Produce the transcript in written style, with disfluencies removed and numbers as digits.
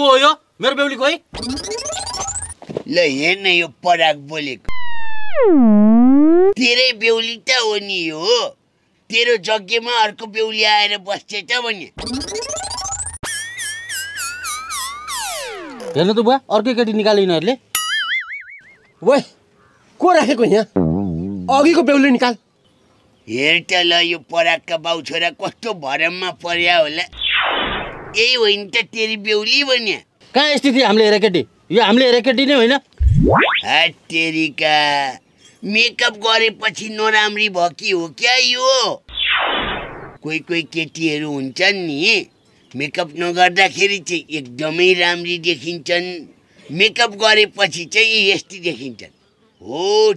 को हो यो मेरो बेहुली कोही ल हेर्न यो पराग बोलेको तेरै बेहुली त हो नि हो तेरो जग्गेमा अर्को बेहुली आएर बस्छ त भने हेर्नु त बुवा अर्कै केटी निकाल्यो यिनीहरूले ओए को राखेको यहाँ अघिको बेहुली निकाल हेर त ल यो परागका बाउ छोरा कस्तो भरममा पर्या होला यही होइन त तेरी बेहुली भन्या कहाँ स्थिति हामीले हेरे केटी यो हामीले हेरे केटी नै होइन तेरीका मेकअप गरेपछि नराम्री भकी हो क्या यो कोही कोही केटीहरू हुन्छन् नि मेकअप नगर्दाखेरि चाहिँ एकदमै राम्री देखिन्छन् मेकअप गरेपछि चाहिँ यस्ती देखिन्छन् हो